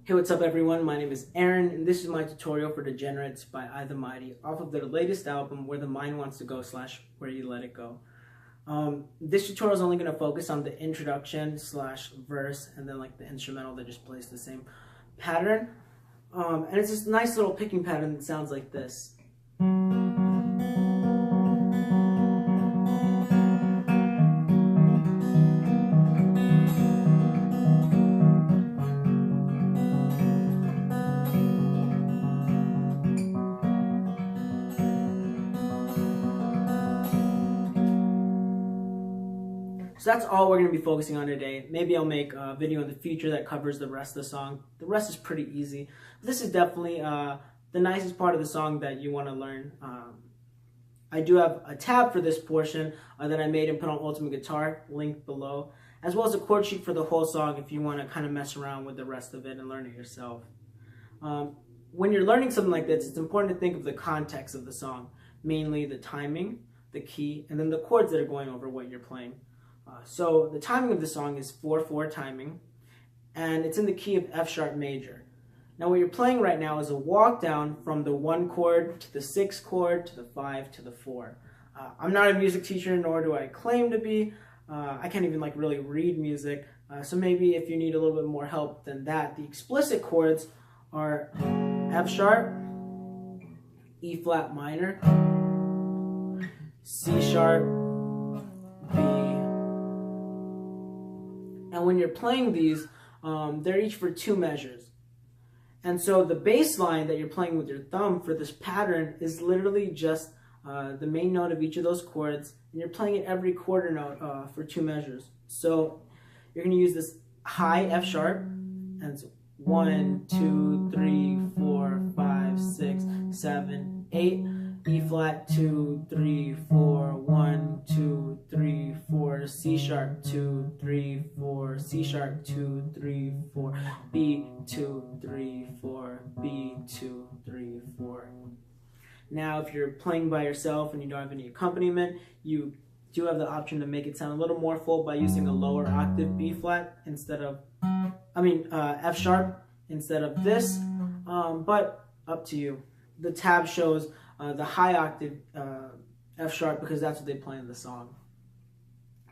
Hey, what's up everyone? My name is Aaron and this is my tutorial for Degenerates by I the Mighty off of their latest album, Where the Mind Wants to Go / Where You Let It Go. This tutorial is only going to focus on the introduction / verse and then like the instrumental that just plays the same pattern. And it's this nice little picking pattern that sounds like this. So that's all we're going to be focusing on today. Maybe I'll make a video in the future that covers the rest of the song. The rest is pretty easy. This is definitely the nicest part of the song that you want to learn. I do have a tab for this portion that I made and put on Ultimate Guitar, linked below, as well as a chord sheet for the whole song if you want to kind of mess around with the rest of it and learn it yourself. When you're learning something like this, it's important to think of the context of the song, mainly the timing, the key, and then the chords that are going over what you're playing. So the timing of the song is 4/4 timing, and it's in the key of F sharp major. Now what you're playing right now is a walk down from the 1 chord to the 6 chord to the 5 to the 4. I'm not a music teacher, nor do I claim to be. I can't even like really read music. So maybe if you need a little bit more help than that, the explicit chords are F sharp, E flat minor, C sharp, B. And when you're playing these, they're each for 2 measures. And so the bass line that you're playing with your thumb for this pattern is literally just the main note of each of those chords, and you're playing it every quarter note for 2 measures. So you're going to use this high F sharp, and it's 1, 2, 3, 4, 5, 6, 7, 8. E flat 2, 3, 4, 1, 2, 3, 4, C sharp 2, 3, 4, C sharp 2, 3, 4, B 2, 3, 4, B 2, 3, 4. Now if you're playing by yourself and you don't have any accompaniment, you do have the option to make it sound a little more full by using a lower octave B flat instead of, F sharp instead of this, but up to you. The tab shows the high octave F sharp because that's what they play in the song.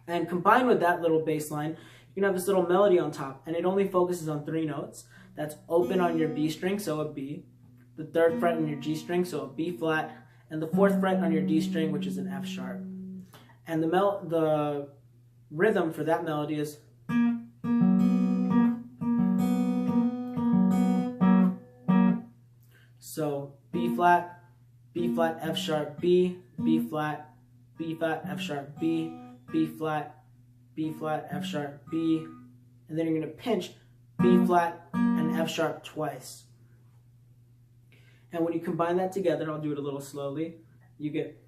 And combined with that little bass line, you can have this little melody on top, and it only focuses on 3 notes. That's open on your B string, so a B, the 3rd fret on your G string, so a B flat, and the 4th fret on your D string, which is an F sharp. And the rhythm for that melody is so B flat, F sharp, B, B flat, F sharp, B, B flat, F sharp, B, and then you're going to pinch B flat and F sharp twice. And when you combine that together, I'll do it a little slowly, you get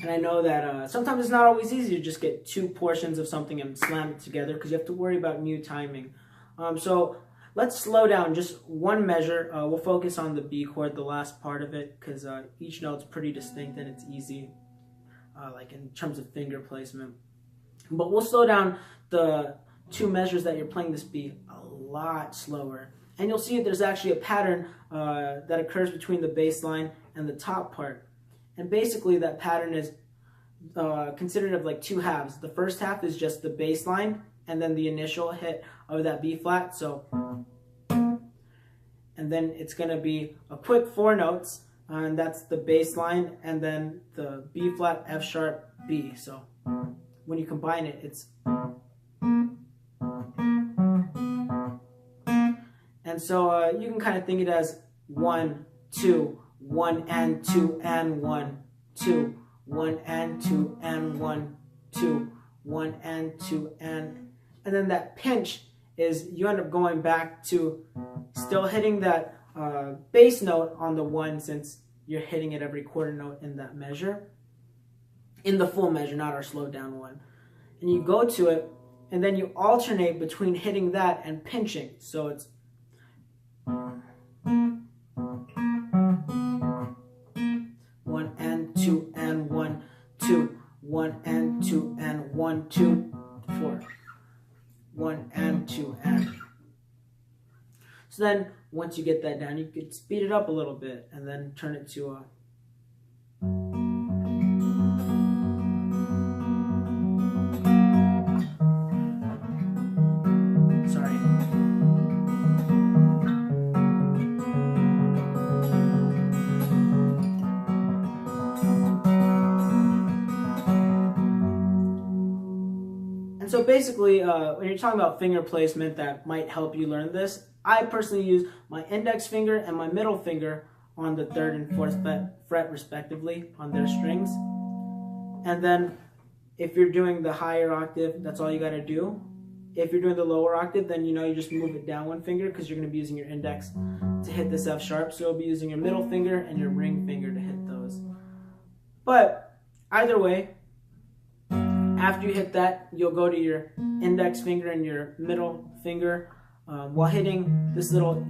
And I know that sometimes it's not always easy to just get 2 portions of something and slam it together because you have to worry about new timing. So let's slow down just 1 measure. We'll focus on the B chord, the last part of it, because each note's pretty distinct and it's easy, like in terms of finger placement. But we'll slow down the 2 measures that you're playing this B a lot slower. And you'll see that there's actually a pattern that occurs between the bass line and the top part. And basically that pattern is considered of like 2 halves. The first half is just the bass line and then the initial hit of that B flat. So, and then it's going to be a quick 4 notes, and that's the bass line and then the B flat, F sharp, B. So when you combine it, it's, and so you can kind of think it as 1, 2, 1 and 2 and 1, 2, 1 and 2 and 1, 2, 1 and 2 and then that pinch is you end up going back to still hitting that bass note on the 1 since you're hitting it every quarter note in that measure, in the full measure, not our slowed down one. And you go to it, and then you alternate between hitting that and pinching. So it's one and two and 1, 2, 1 and 2 and 1, 2, 4, 1 and 2 and. So then once you get that down, you could speed it up a little bit and then turn it to a so basically, when you're talking about finger placement that might help you learn this, I personally use my index finger and my middle finger on the 3rd and 4th fret respectively on their strings. And then if you're doing the higher octave, that's all you got to do. If you're doing the lower octave, then you just move it down one finger because you're going to be using your index to hit this F sharp. So you'll be using your middle finger and your ring finger to hit those. But either way, after you hit that, you'll go to your index finger and your middle finger while hitting this little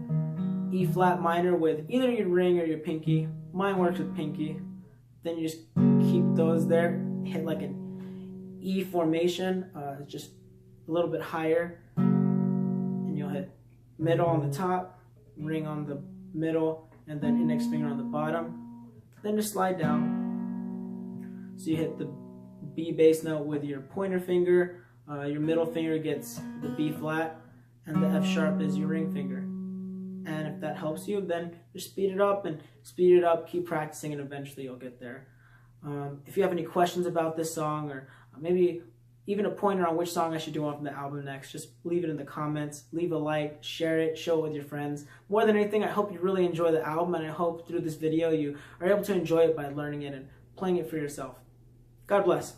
E flat minor with either your ring or your pinky. Mine works with pinky. Then you just keep those there, hit like an E formation, just a little bit higher, and you'll hit middle on the top, ring on the middle, and then index finger on the bottom. Then just slide down. So you hit the B bass note with your pointer finger, your middle finger gets the B flat, and the F sharp is your ring finger. And if that helps you, then just speed it up and speed it up, keep practicing, and eventually you'll get there. If you have any questions about this song, or maybe even a pointer on which song I should do on the album next, just leave it in the comments, leave a like, share it, show it with your friends. More than anything, I hope you really enjoy the album, and I hope through this video you are able to enjoy it by learning it and playing it for yourself. God bless.